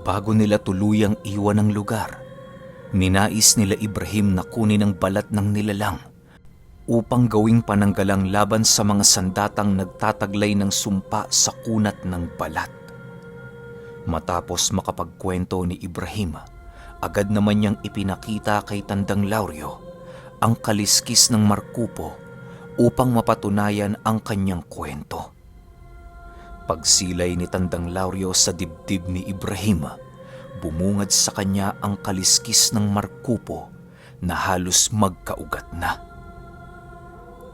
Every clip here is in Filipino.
Bago nila tuluyang iwan ang lugar, ninais nila Ibrahim na kunin ang balat ng nilalang upang gawing pananggalang laban sa mga sandatang nagtataglay ng sumpa sa kunat ng balat. Matapos makapagkwento ni Ibrahim, agad naman niyang ipinakita kay Tandang Lauryo ang kaliskis ng markupo upang mapatunayan ang kanyang kwento. Pagsilay ni Tandang Lauryo sa dibdib ni Ibrahim, bumungad sa kanya ang kaliskis ng markupo na halos magkaugat na.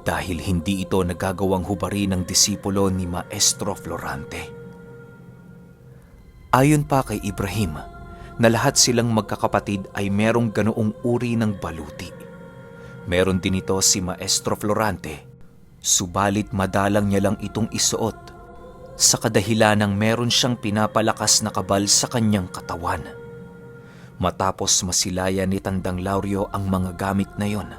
Dahil hindi ito nagagawang hubarin ng disipulo ni Maestro Florante. Ayon pa kay Ibrahim, na lahat silang magkakapatid ay merong ganoong uri ng baluti. Meron din ito si Maestro Florante, subalit madalang niya lang itong isuot sa kadahilanang meron siyang pinapalakas na kabal sa kanyang katawan. Matapos masilayan ni Tandang Lauryo ang mga gamit na yon,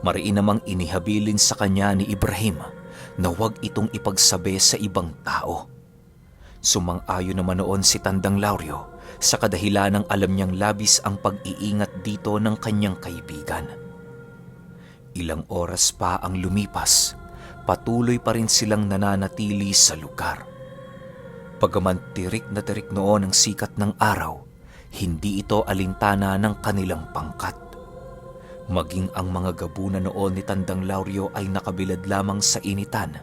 mariin namang inihabilin sa kanya ni Ibrahim na huwag itong ipagsabi sa ibang tao. Sumang-ayon naman noon si Tandang Lauryo sa kadahilanang alam niyang labis ang pag-iingat dito ng kanyang kaibigan. Ilang oras pa ang lumipas, patuloy pa rin silang nananatili sa lugar. Bagaman tirik na tirik noon ang sikat ng araw, hindi ito alintana ng kanilang pangkat. Maging ang mga gabunan noon ni Tandang Lauryo ay nakabilad lamang sa initan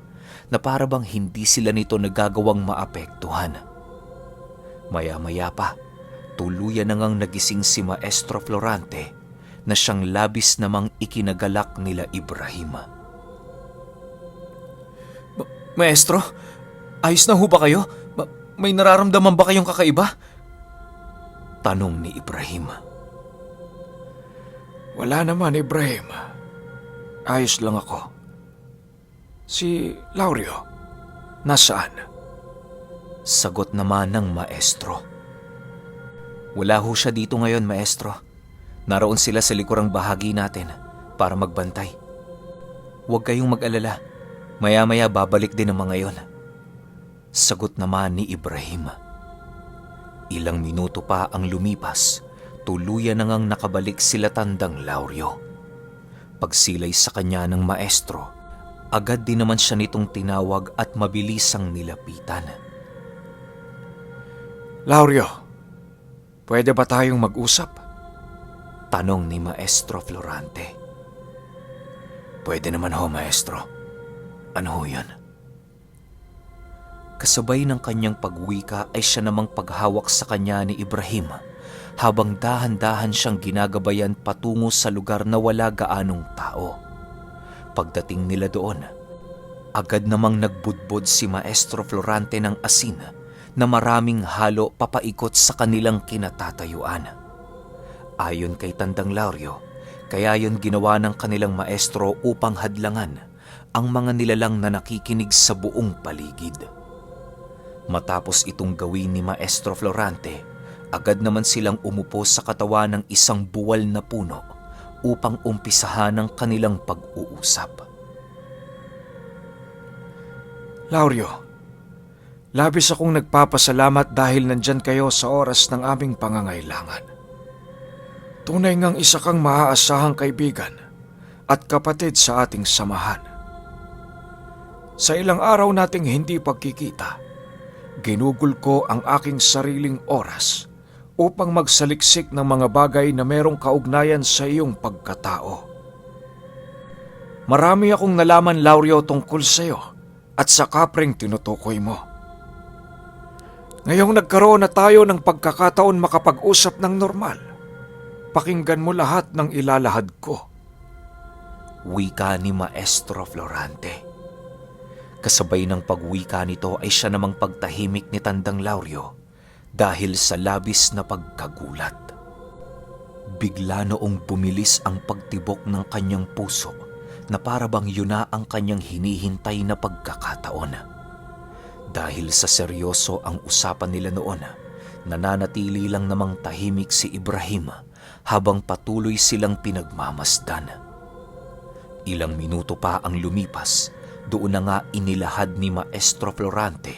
na para bang hindi sila nito nagagawang maapektuhan. Maya-maya pa, tuluyan na ngang nagising si Maestro Florante na siyang labis namang ikinagalak nila Ibrahim. Maestro, ayos na ho ba kayo? May nararamdaman ba kayong kakaiba? Tanong ni Ibrahim. Wala naman, Ibrahim. Ayos lang ako. Si Lauryo, nasaan? Sagot naman ng maestro. Wala ho siya dito ngayon, maestro. Naroon sila sa likurang bahagi natin para magbantay. Huwag kayong mag-alala. Maya-maya babalik din ang mga yon. Sagot naman ni Ibrahim. Ilang minuto pa ang lumipas, tuluyan na ngang nakabalik sila Tandang Lauryo. Pagsilay sa kanya ng maestro, agad din naman siya nitong tinawag at mabilisang nilapitan. Lauryo, pwede ba tayong mag-usap? Tanong ni Maestro Florante. Pwede naman ho, maestro. Ano ho yan? Kasabay ng kanyang pagwika ay siya namang paghawak sa kanya ni Ibrahim habang dahan-dahan siyang ginagabayan patungo sa lugar na wala gaanong tao. Pagdating nila doon, agad namang nagbudbod si Maestro Florante ng asin na maraming halo papaikot sa kanilang kinatatayuan. Ayon kay Tandang Lauryo, kaya yon ginawa ng kanilang maestro upang hadlangan ang mga nilalang na nakikinig sa buong paligid. Matapos itong gawin ni Maestro Florante, agad naman silang umupo sa katawan ng isang buwal na puno upang umpisahan ang kanilang pag-uusap. Lauryo, labis akong nagpapasalamat dahil nandyan kayo sa oras ng aming pangangailangan. Tunay ngang isa kang maaasahang kaibigan at kapatid sa ating samahan. Sa ilang araw nating hindi pagkikita, ginugol ko ang aking sariling oras upang magsaliksik ng mga bagay na merong kaugnayan sa iyong pagkatao. Marami akong nalaman, Lauryo, tungkol sa iyo at sa kapreng tinutukoy mo. Ngayong nagkaroon na tayo ng pagkakataon makapag-usap ng normal, pakinggan mo lahat ng ilalahad ko. Wika ni Maestro Florante. Kasabay ng pagwika nito ay siya namang pagtahimik ni Tandang Lauryo dahil sa labis na pagkagulat. Bigla noong bumilis ang pagtibok ng kanyang puso na para bang yun na ang kanyang hinihintay na pagkakataon. Dahil sa seryoso ang usapan nila noon, nananatili lang namang tahimik si Ibrahim habang patuloy silang pinagmamasdan. Ilang minuto pa ang lumipas, doon na nga inilahad ni Maestro Florante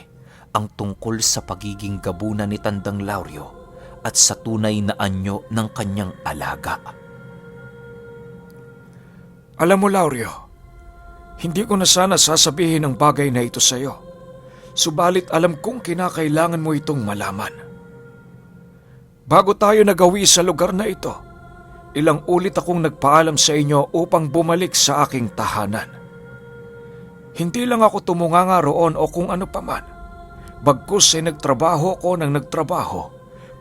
ang tungkol sa pagiging gabunan ni Tandang Lauryo at sa tunay na anyo ng kanyang alaga. Alam mo, Lauryo, hindi ko na sana sasabihin ang bagay na ito sa iyo. Subalit alam kong kinakailangan mo itong malaman. Bago tayo nagawi sa lugar na ito, ilang ulit akong nagpaalam sa inyo upang bumalik sa aking tahanan. Hindi lang ako tumunganga roon o kung ano paman. Bagkus ay nagtrabaho ko ng nagtrabaho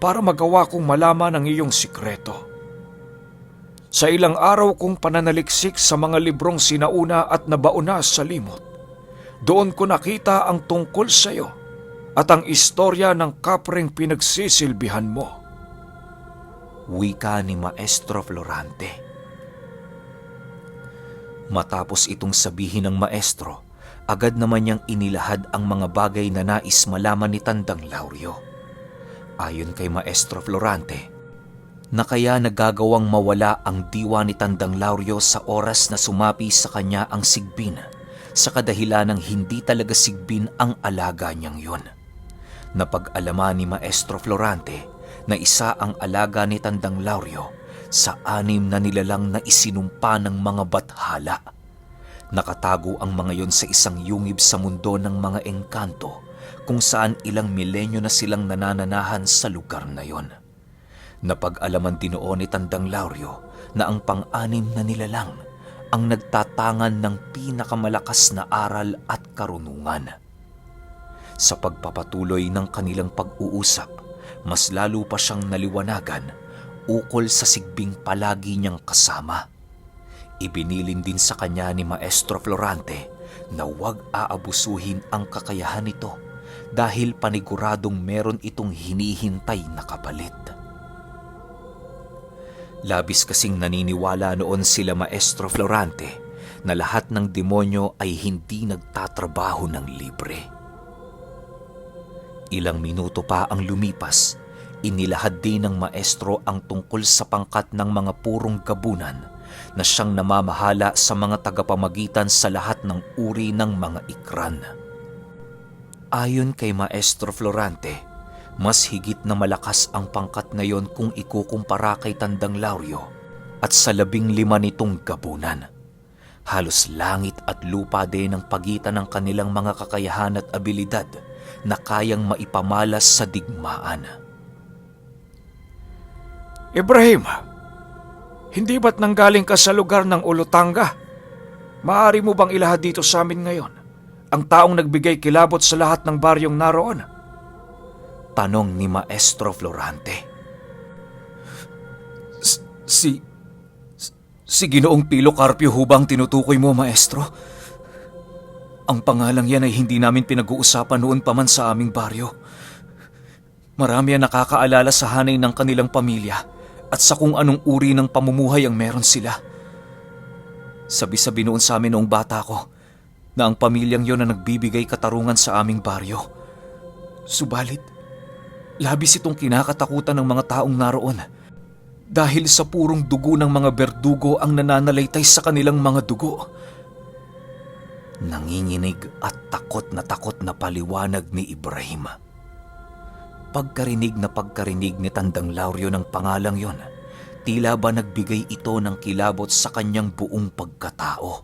para magawa kong malaman ang iyong sikreto. Sa ilang araw kong pananaliksik sa mga librong sinauna at nabauna sa limot, doon ko nakita ang tungkol sa iyo at ang istorya ng kapreng pinagsisilbihan mo. Wika ni Maestro Florante. Matapos itong sabihin ng maestro, agad naman niyang inilahad ang mga bagay na nais malaman ni Tandang Lauryo. Ayon kay Maestro Florante, na kaya nagagawang mawala ang diwa ni Tandang Lauryo sa oras na sumapi sa kanya ang sigbin sa kadahilan ng hindi talaga sigbin ang alaga niyang yun. Napag-alaman ni Maestro Florante na isa ang alaga ni Tandang Lauryo sa 6 na nilalang na isinumpa ng mga bathala. Nakatago ang mga yon sa isang yungib sa mundo ng mga engkanto kung saan ilang milenyo na silang nanananahan sa lugar na yon. Napag-alaman din noon ni Tandang Lauryo na ang 6 na nilalang ang nagtatangan ng pinakamalakas na aral at karunungan. Sa pagpapatuloy ng kanilang pag-uusap, mas lalo pa siyang naliwanagan ukol sa sigbing palagi niyang kasama. Ibinilin din sa kanya ni Maestro Florante na huwag aabusuhin ang kakayahan nito dahil paniguradong meron itong hinihintay na kapalit. Labis kasing naniniwala noon sila Maestro Florante na lahat ng demonyo ay hindi nagtatrabaho ng libre. Ilang minuto pa ang lumipas, inilahad din ng maestro ang tungkol sa pangkat ng mga purong gabunan na siyang namamahala sa mga tagapamagitan sa lahat ng uri ng mga ikran. Ayon kay Maestro Florante, mas higit na malakas ang pangkat na yon kung ikukumpara kay Tandang Lauryo at sa 15 nitong gabunan. Halos langit at lupa din ang pagitan ng kanilang mga kakayahan at abilidad na kayang maipamalas sa digmaan. Ibrahim, hindi ba't nanggaling ka sa lugar ng Olotanga? Maaari mo bang ilahad dito sa amin ngayon ang taong nagbigay kilabot sa lahat ng baryong naroon? Tanong ni Maestro Florante. Si Ginoong Pilo Carpio hubang tinutukoy mo, maestro? Ang pangalang yan ay hindi namin pinag-uusapan noon pa man sa aming baryo. Marami ang nakakaalala sa hanay ng kanilang pamilya at sa kung anong uri ng pamumuhay ang meron sila. Sabi-sabi noon sa amin noong bata ko na ang pamilyang yon ang nagbibigay katarungan sa aming baryo. Subalit, labis itong kinakatakutan ng mga taong naroon dahil sa purong dugo ng mga berdugo ang nananalaytay sa kanilang mga dugo. Nanginginig at takot na paliwanag ni Ibrahim. Pagkarinig ni Tandang Lauryo ng pangalang yon, tila ba nagbigay ito ng kilabot sa kanyang buong pagkatao.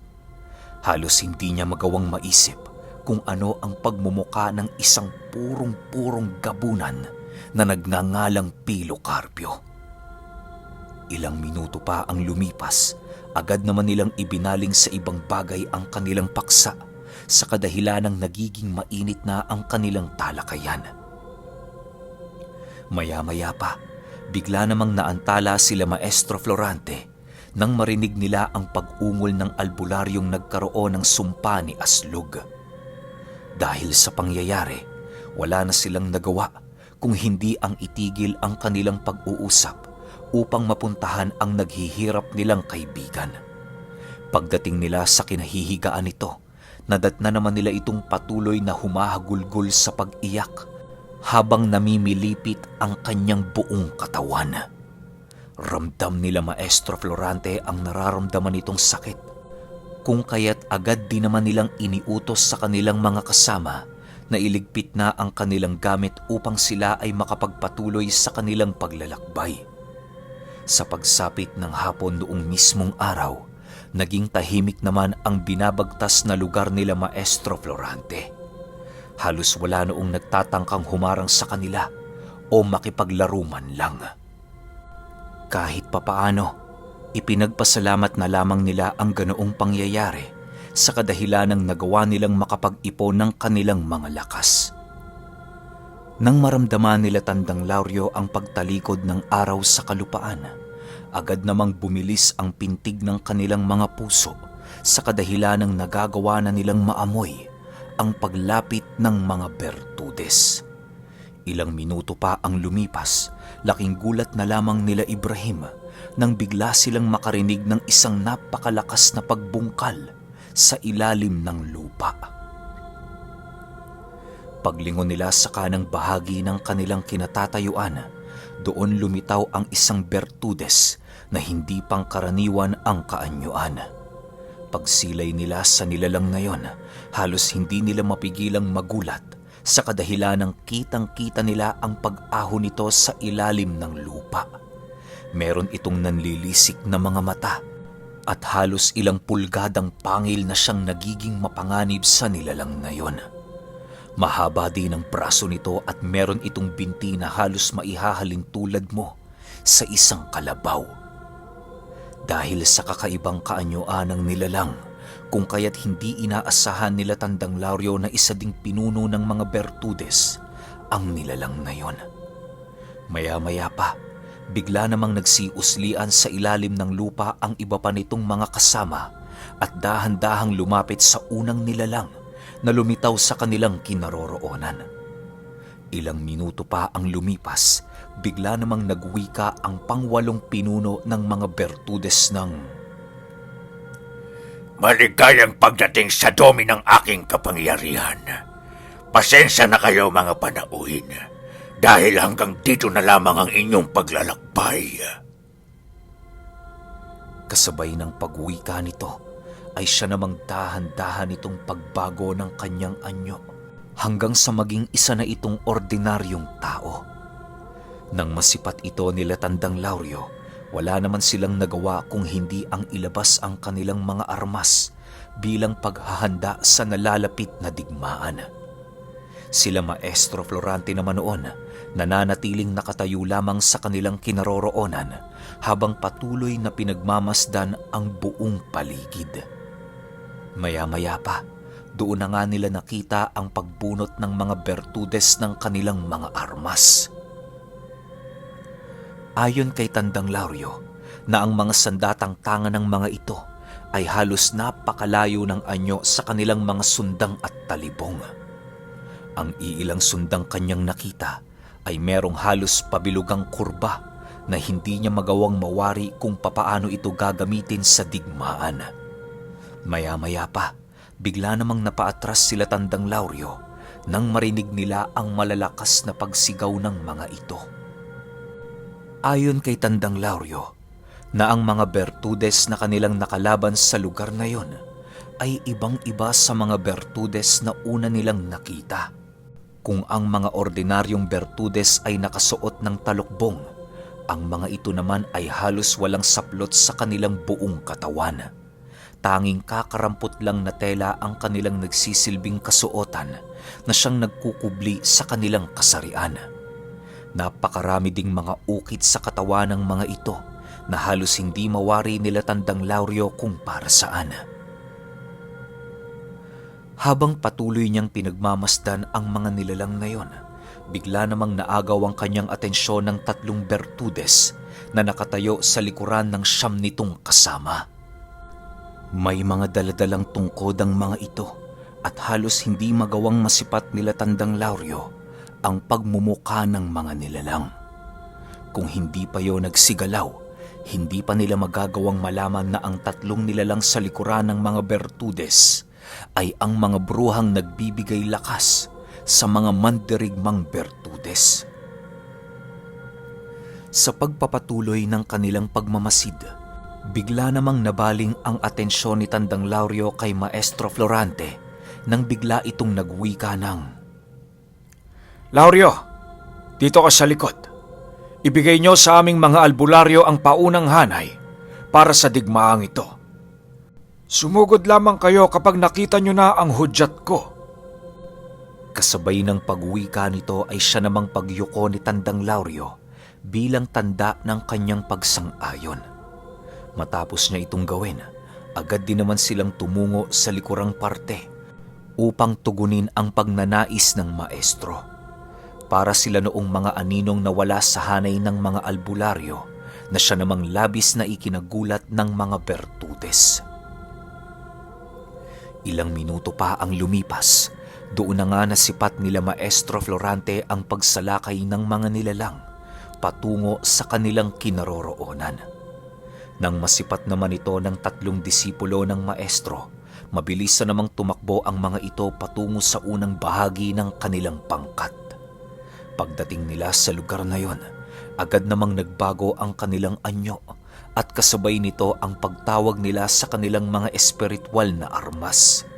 Halos hindi niya magawang maisip kung ano ang pagmumuka ng isang purong gabunan na nagngangalang Pilo Carpio. Ilang minuto pa ang lumipas, agad naman nilang ibinaling sa ibang bagay ang kanilang paksa sa kadahilanang nagiging mainit na ang kanilang talakayan. Maya-maya pa, bigla namang naantala sila Maestro Florante nang marinig nila ang pag-ungol ng albularyong nagkaroon ng sumpa ni Aslug. Dahil sa pangyayari, wala na silang nagawa kung hindi ang itigil ang kanilang pag-uusap upang mapuntahan ang naghihirap nilang kaibigan. Pagdating nila sa kinahihigaan nito, nadatna naman nila itong patuloy na humahagulgol sa pag-iyak habang namimilipit ang kanyang buong katawan. Ramdam nila Maestro Florante ang nararamdaman nitong sakit, kung kaya't agad din naman nilang iniutos sa kanilang mga kasama Nailigpit na ang kanilang gamit upang sila ay makapagpatuloy sa kanilang paglalakbay. Sa pagsapit ng hapon noong mismong araw, naging tahimik naman ang binabagtas na lugar nila Maestro Florante. Halos wala noong nagtatangkang humarang sa kanila o makipaglaro man lang. Kahit papaano, ipinagpasalamat na lamang nila ang ganoong pangyayari sa kadahilanang nagawa nilang makapag-ipon ng kanilang mga lakas. Nang maramdaman nila Tandang Lauryo ang pagtalikod ng araw sa kalupaan, agad namang bumilis ang pintig ng kanilang mga puso sa kadahilanang nagagawa na nilang maamoy ang paglapit ng mga Bertudes. Ilang minuto pa ang lumipas, laking gulat na lamang nila Ibrahim nang bigla silang makarinig ng isang napakalakas na pagbungkal sa ilalim ng lupa. Paglingon nila sa kanang bahagi ng kanilang kinatatayuan, doon lumitaw ang isang Bertudes na hindi pangkaraniwan ang kaanyuan. Pagsilay nila sa nilalang na yon, halos hindi nila mapigilang magulat sa kadahilanang kitang-kita nila ang pag-ahon nito sa ilalim ng lupa. Meron itong nanlilisik na mga mata at halos ilang pulgadang pangil na siyang nagiging mapanganib sa nilalang na yon. Mahaba din ang braso nito at meron itong binti na halos maihahalin tulad mo sa isang kalabaw. Dahil sa kakaibang kaanyuan ng nilalang, kung kaya't hindi inaasahan nila Tandang Lauryo na isa ding pinuno ng mga Bertudes ang nilalang na yon. Maya-maya pa, bigla namang nagsiuslian sa ilalim ng lupa ang iba pa nitong mga kasama at dahan-dahang lumapit sa unang nilalang na lumitaw sa kanilang kinaroroonan. Ilang minuto pa ang lumipas, bigla namang nagwika ang pangwalong pinuno ng mga Bertudes ng Maligayang pagdating sa domi ng aking kapangyarihan. Pasensya na kayo mga panauhin, dahil hanggang dito na lamang ang inyong paglalakbay. kasabay ng pagwika nito ay siya namang dahan-dahan itong pagbago ng kanyang anyo hanggang sa maging isa na itong ordinaryong tao. Nang masipat ito nila Tandang Lauryo, wala naman silang nagawa kung hindi ang ilabas ang kanilang mga armas bilang paghahanda sa nalalapit na digmaan. Sila Maestro Florante naman noon, nananatiling nakatayo lamang sa kanilang kinaroroonan habang patuloy na pinagmamasdan ang buong paligid. Maya-maya pa, doon na nga nila nakita ang pagbunot ng mga Bertudes ng kanilang mga armas. Ayon kay Tandang Lauryo, na ang mga sandatang tangan ng mga ito ay halos napakalayo ng anyo sa kanilang mga sundang at talibong. Ang iilang sundang kanyang nakita ay merong halos pabilugang kurba na hindi niya magawang mawari kung papaano ito gagamitin sa digmaan. Maya-maya pa, bigla namang napaatras sila Tandang Lauryo nang marinig nila ang malalakas na pagsigaw ng mga ito. Ayon kay Tandang Lauryo, na ang mga Bertudes na kanilang nakalaban sa lugar na yon ay ibang-iba sa mga Bertudes na una nilang nakita. Kung ang mga ordinaryong Bertudes ay nakasuot ng talukbong, ang mga ito naman ay halos walang saplot sa kanilang buong katawan. Tanging kakarampot lang na tela ang kanilang nagsisilbing kasuotan na siyang nagkukubli sa kanilang kasarian. Napakarami ding mga ukit sa katawan ng mga ito na halos hindi mawari nila Tandang Lauryo kung para saan. Habang patuloy niyang pinagmamasdan ang mga nilalang na yon, bigla namang naagaw ang kanyang atensyon ng 3 Bertudes na nakatayo sa likuran ng 9 nitong kasama. May mga daladalang tungkod ang mga ito at halos hindi magawang masipat nila Tandang Lauryo ang pagmumuka ng mga nilalang. Kung hindi pa yon nagsigalaw, hindi pa nila magagawang malaman na ang 3 nilalang sa likuran ng mga Bertudes ay ang mga bruhang nagbibigay lakas sa mga mandirigmang Bertudes. Sa pagpapatuloy ng kanilang pagmamasid, bigla namang nabaling ang atensyon ni Tandang Lauryo kay Maestro Florante nang bigla itong nagwika ng Laurio, dito ka sa likod. Ibigay niyo sa aming mga albularyo ang paunang hanay para sa digmaang ito. Sumugod lamang kayo kapag nakita niyo na ang hudyat ko. Kasabay ng pagwika nito ay siya namang pagyuko ni Tandang Laurio bilang tanda ng kanyang pagsang-ayon. Matapos niya itong gawin, agad din naman silang tumungo sa likurang parte upang tugunin ang pagnanais ng maestro. Para sila noong mga aninong nawala sa hanay ng mga albularyo na siya namang labis na ikinagulat ng mga Bertudes. Ilang minuto pa ang lumipas, doon na nga nasipat nila Maestro Florante ang pagsalakay ng mga nilalang patungo sa kanilang kinaroroonan. Nang masipat naman ito ng 3 disipulo ng maestro, mabilis na namang tumakbo ang mga ito patungo sa unang bahagi ng kanilang pangkat. Pagdating nila sa lugar na yon, agad namang nagbago ang kanilang anyo at kasabay nito ang pagtawag nila sa kanilang mga espiritual na armas.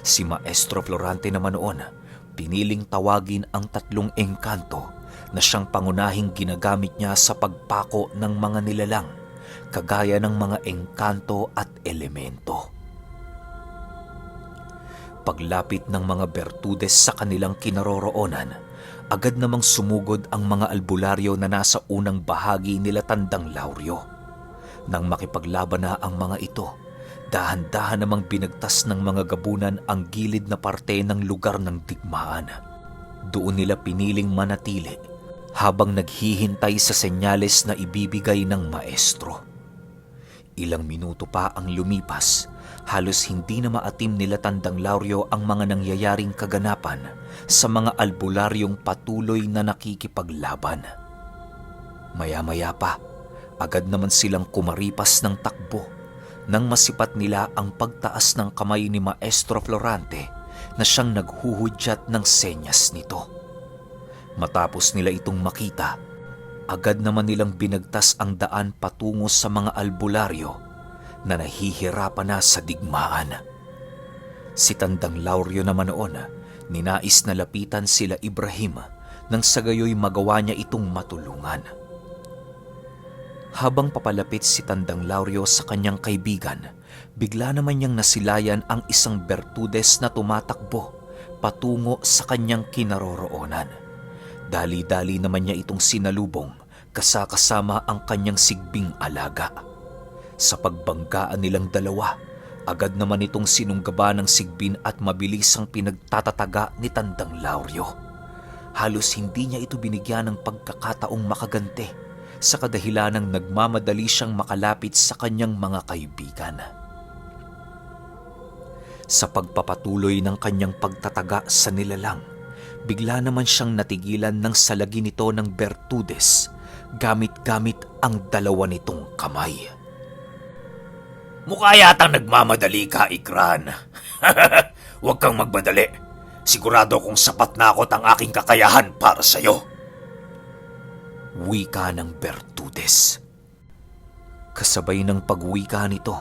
Si Maestro Florante naman noon, piniling tawagin ang 3 engkanto na siyang pangunahing ginagamit niya sa pagpako ng mga nilalang, kagaya ng mga engkanto at elemento. Paglapit ng mga Bertudes sa kanilang kinaroroonan, agad namang sumugod ang mga albularyo na nasa unang bahagi nila Tandang Laurio. Nang makipaglaban na ang mga ito, dahan-dahan namang binagtas ng mga gabunan ang gilid na parte ng lugar ng digmaan. Doon nila piniling manatili habang naghihintay sa senyales na ibibigay ng maestro. Ilang minuto pa ang lumipas, halos hindi na maatim nila Tandang Laurio ang mga nangyayaring kaganapan sa mga albularyong patuloy na nakikipaglaban. Maya-maya pa, agad naman silang kumaripas ng takbo nang masipat nila ang pagtaas ng kamay ni Maestro Florante na siyang naghuhudyat ng senyas nito. Matapos nila itong makita, agad naman nilang binagtas ang daan patungo sa mga albularyo na nahihirapan na sa digmaan. Si Tandang Laurio naman noon, ninais na lapitan sila Ibrahim nang sa gayoy magawa niya itong matulungan. Habang papalapit si Tandang Laurio sa kanyang kaibigan, bigla naman niyang nasilayan ang isang Bertudes na tumatakbo patungo sa kanyang kinaroroonan. Dali-dali naman niya itong sinalubong kasama ang kanyang sigbing alaga. Sa pagbanggaan nilang dalawa, agad naman itong sinunggaba ng sigbin at mabilis ang pinagtatataga ni Tandang Laurio. Halos hindi niya ito binigyan ng pagkakataong makagante sa kadahilanang nagmamadali siyang makalapit sa kanyang mga kaibigan. Sa pagpapatuloy ng kanyang pagtataga sa nilalang, bigla naman siyang natigilan ng salagi nito ng Bertudes gamit-gamit ang 2 nitong kamay. Mukha yatang nagmamadali ka, Ikran. Huwag kang magmadali. Sigurado kong sapat na ako ang aking kakayahan para sa'yo. Wika ng Bertudes. Kasabay ng pagwika nito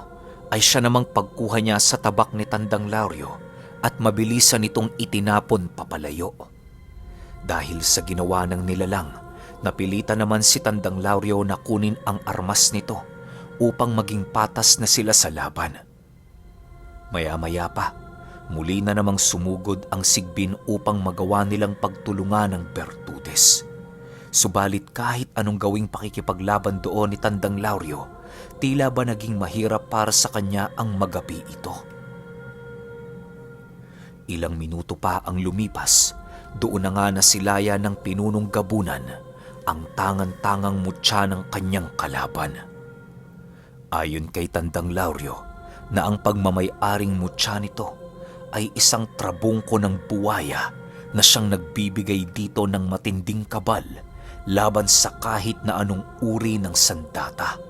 ay siya namang pagkuha niya sa tabak ni Tandang Laurio at mabilisan nitong itinapon papalayo. Dahil sa ginawa ng nilalang, napilitan naman si Tandang Laurio na kunin ang armas nito upang maging patas na sila sa laban. Maya-maya pa, muli na namang sumugod ang sigbin upang magawa nilang pagtulungan ng Bertudes. Subalit kahit anong gawing pakikipaglaban doon ni Tandang Laurio, tila ba naging mahirap para sa kanya ang magapi ito. Ilang minuto pa ang lumipas, doon na nga nasilaya ng pinunong gabunan ang tangan-tangang mutya ng kanyang kalaban. Ayon kay Tandang Laurio, na ang pagmamay-aring mutya nito ay isang trabungko ng buwaya na siyang nagbibigay dito ng matinding kabal laban sa kahit na anong uri ng sandata.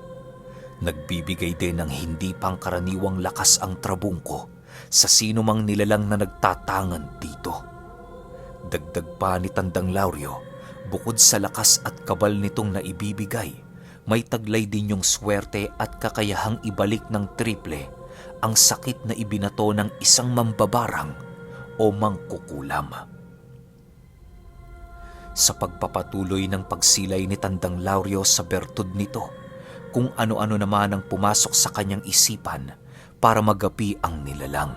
Nagbibigay din ng hindi pangkaraniwang lakas ang trabungko sa sino mang nilalang na nagtatangan dito. Dagdag pa ni Tandang Laurio, bukod sa lakas at kabal nitong naibibigay, may taglay din yung swerte at kakayahang ibalik ng triple ang sakit na ibinato ng isang mambabarang o mangkukulam. Sa pagpapatuloy ng pagsilay ni Tandang Lauryo sa bertud nito, kung ano-ano naman ang pumasok sa kanyang isipan para magapi ang nilalang.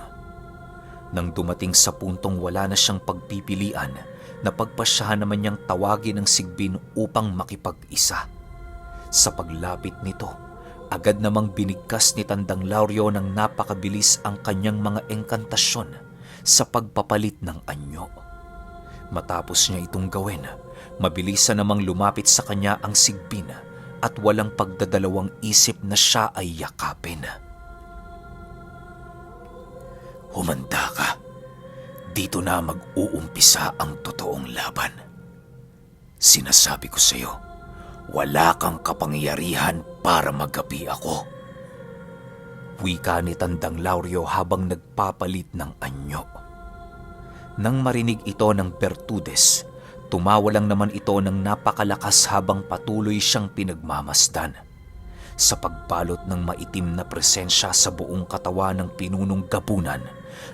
Nang dumating sa puntong wala na siyang pagpipilian, napagpasyahan naman niyang tawagin ang Sigbin upang makipag-isa. Sa paglapit nito, agad namang binigkas ni Tandang Lauryo ng napakabilis ang kanyang mga engkantasyon sa pagpapalit ng anyo. Matapos niya itong gawin, mabilisan namang lumapit sa kanya ang Sigbin at walang pagdadalawang isip na siya ay yakapin. Humanda ka. Dito na mag-uumpisa ang totoong laban. Sinasabi ko sa iyo, wala kang kapangyarihan para magapi ako. Wika ni Tandang Lauryo habang nagpapalit ng anyo. Nang marinig ito ng Bertudes, tumawa lang naman ito ng napakalakas habang patuloy siyang pinagmamasdan. Sa pagbalot ng maitim na presensya sa buong katawan ng pinunong gabunan,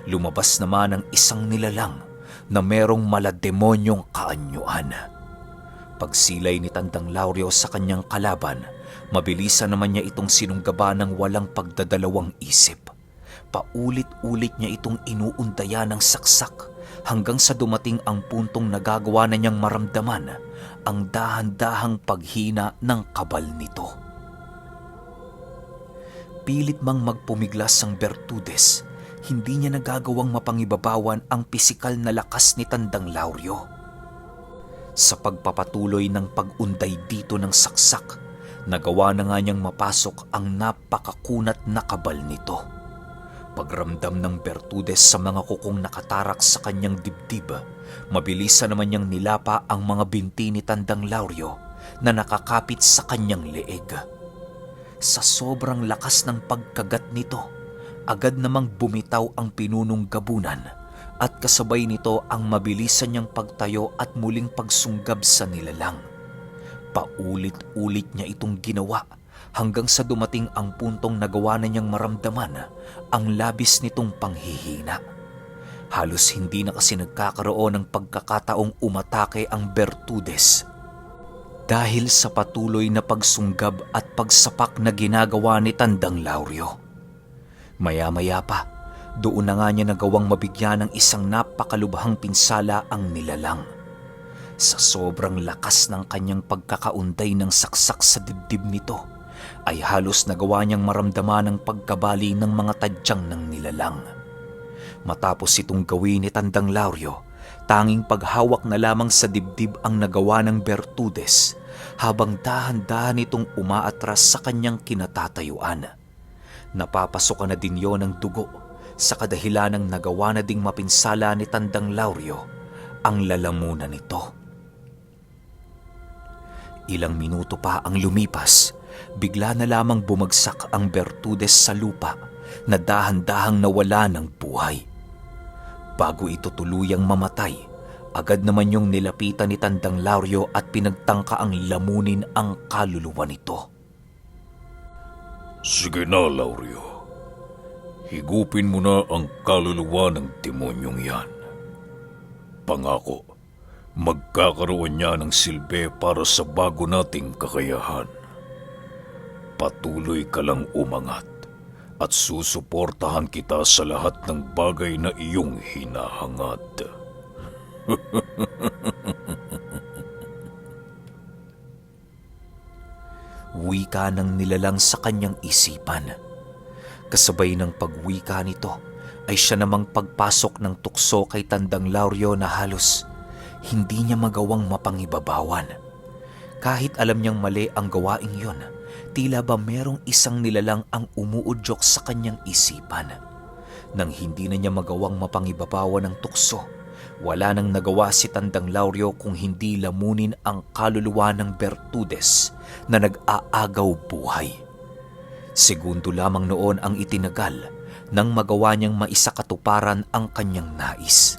lumabas naman ang isang nilalang na merong malademonyong kaanyuan. Pagsilay ni Tandang Lauryo sa kanyang kalaban, mabilisan naman niya itong sinunggaban ng walang pagdadalawang isip. Paulit-ulit niya itong inuundaya ng saksak hanggang sa dumating ang puntong nagagawa na niyang maramdaman ang dahan-dahang paghina ng kabal nito. Pilit mang magpumiglas ang Bertudes, hindi niya nagagawang mapangibabawan ang pisikal na lakas ni Tandang Lauryo. Sa pagpapatuloy ng pag-unday dito ng saksak, nagawa na nga niyang mapasok ang napakakunat na kabal nito. Pagramdam ng Bertudes sa mga kukong nakatarak sa kanyang dibdib, mabilisan naman niyang nilapa ang mga binti ni Tandang Lauryo na nakakapit sa kanyang leeg. Sa sobrang lakas ng pagkagat nito, agad namang bumitaw ang pinunong gabunan at kasabay nito ang mabilisan niyang pagtayo at muling pagsunggab sa nilalang. Paulit-ulit niya itong ginawa hanggang sa dumating ang puntong nagawa na niyang maramdaman ang labis nitong panghihina. Halos hindi na kasi nagkakaroon ng pagkakataong umatake ang Bertudes dahil sa patuloy na pagsunggab at pagsapak na ginagawa ni Tandang Lauryo. Maya-maya pa, doon na nga niya nagawang mabigyan ng isang napakalubhang pinsala ang nilalang. Sa sobrang lakas ng kanyang pagkakaunday ng saksak sa dibdib nito, ay halos nagawa niyang maramdaman ang pagkabali ng mga tadyang ng nilalang. Matapos itong gawin ni Tandang Lauryo, tanging paghawak na lamang sa dibdib ang nagawa ng Bertudes habang dahan-dahan itong umaatras sa kanyang kinatatayuan. Napapasokan na din yon ng dugo sa kadahilan ng nagawa na ding mapinsala ni Tandang Lauryo ang lalamunan nito. Ilang minuto pa ang lumipas, bigla na lamang bumagsak ang Bertudes sa lupa na dahan-dahang nawala ng buhay. Bago ito tuluyang mamatay, agad naman yung nilapitan ni Tandang Lauryo at pinagtangka ang lamunin ang kaluluwa nito. Sige na, Lauryo. Higupin mo na ang kaluluwa ng demonyong yan. Pangako, magkakaroon niya ng silbi para sa bago nating kakayahan. Patuloy ka lang umangat at susuportahan kita sa lahat ng bagay na iyong hinahangad. Wika ng nilalang sa kanyang isipan. Kasabay ng pagwika nito ay siya namang pagpasok ng tukso kay Tandang Lauryo na halos hindi niya magawang mapangibabawan. Kahit alam niyang mali ang gawaing yon, tila ba merong isang nilalang ang umuudyok sa kanyang isipan. Nang hindi na niya magawang mapangibabawan ng tukso, wala nang nagawa si Tandang Lauryo kung hindi lamunin ang kaluluwa ng Bertudes na nag-aagaw buhay. Segundo lamang noon ang itinagal nang magawa niyang maisakatuparan ang kanyang nais.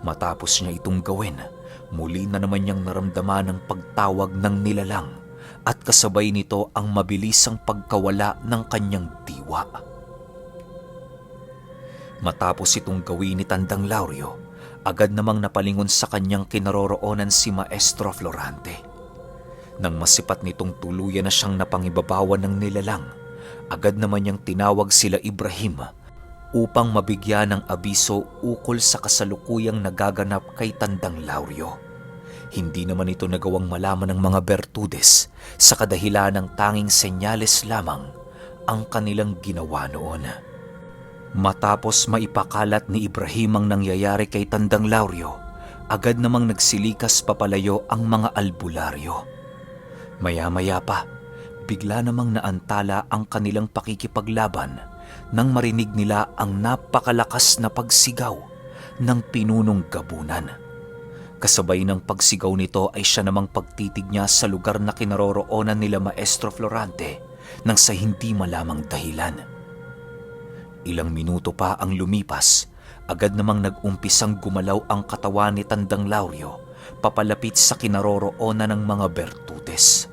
Matapos niya itong gawin, muli na naman niyang naramdaman ang pagtawag ng nilalang at kasabay nito ang mabilisang pagkawala ng kanyang diwa. Matapos itong gawin ni Tandang Lauryo, Agad namang napalingon sa kanyang kinaroroonan si Maestro Florante. Nang masipat nitong tuluyan na siyang napangibabawan ng nilalang, agad naman niyang tinawag sila Ibrahim upang mabigyan ng abiso ukol sa kasalukuyang nagaganap kay Tandang Lauryo. Hindi naman ito nagawang malaman ng mga Bertudes sa kadahilan ng tanging senyales lamang ang kanilang ginawa noon. Matapos maipakalat ni Ibrahim ang nangyayari kay Tandang Lauryo, agad namang nagsilikas papalayo ang mga albularyo. Maya-maya pa, bigla namang naantala ang kanilang pakikipaglaban nang marinig nila ang napakalakas na pagsigaw ng pinunong gabunan. Kasabay ng pagsigaw nito ay siya namang pagtitig niya sa lugar na kinaroroonan nila Maestro Florante nang sa hindi malamang dahilan. Ilang minuto pa ang lumipas, agad namang nag-umpisang gumalaw ang katawan ni Tandang Lauryo papalapit sa kinaroroonan ng mga Bertudes.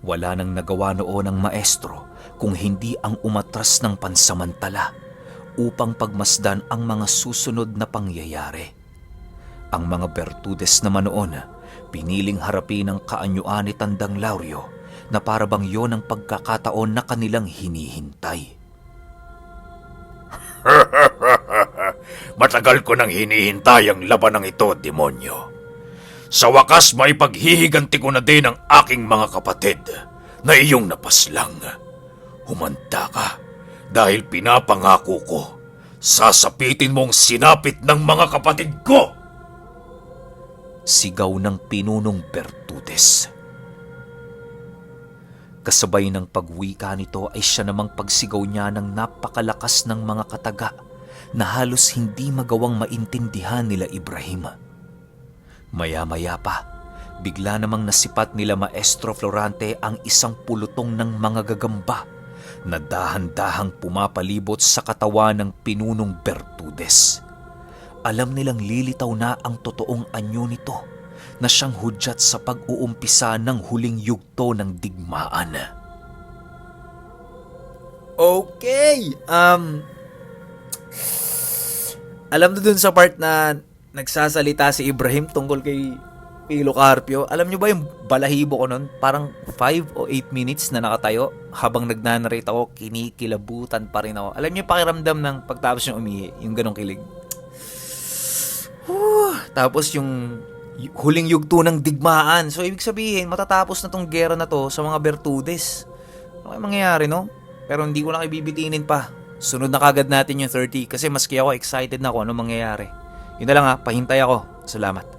Wala nang nagawa noon ang maestro kung hindi ang umatras ng pansamantala upang pagmasdan ang mga susunod na pangyayari. Ang mga Bertudes naman noon, piniling harapin ang kaanyuan ni Tandang Lauryo na parabang yon ang pagkakataon na kanilang hinihintay. Matagal ko nang hinihintay ang labanang ito, demonyo. Sa wakas, maipaghihiganti ko na din ang aking mga kapatid na iyong napaslang. Humanda ka dahil pinapangako ko, sasapitin mong sinapit ng mga kapatid ko. Sigaw ng pinunong Bertudes. Kasabay ng pagwika nito ay siya namang pagsigaw niya ng napakalakas ng mga kataga na halos hindi magawang maintindihan nila Ibrahim. Maya-maya pa, bigla namang nasipat nila Maestro Florante ang isang pulutong ng mga gagamba na dahan-dahang pumapalibot sa katawan ng pinunong Bertudes. Alam nilang lilitaw na ang totoong anyo nito na siyang hudyat sa pag-uumpisa ng huling yugto ng digmaan. Okay. Alam mo dun sa part na nagsasalita si Ibrahim tungkol kay Pilo Carpio, alam nyo ba yung balahibo ko nun? Parang 5 o 8 minutes na nakatayo habang nagnanarate ako, kinikilabutan pa rin ako. Alam nyo yung pakiramdam ng pagtapos yung umihi, yung ganong kilig. Tapos yung huling yugto ng digmaan. So ibig sabihin, matatapos na tong gera na to sa mga Bertudes. Ano kaya mangyayari, no? Pero hindi ko na ibibitinin pa. Sunod na kagad natin yung 30 kasi maski ako excited na ako ano mangyayari. Yun na lang ha, pahintay ako. Salamat.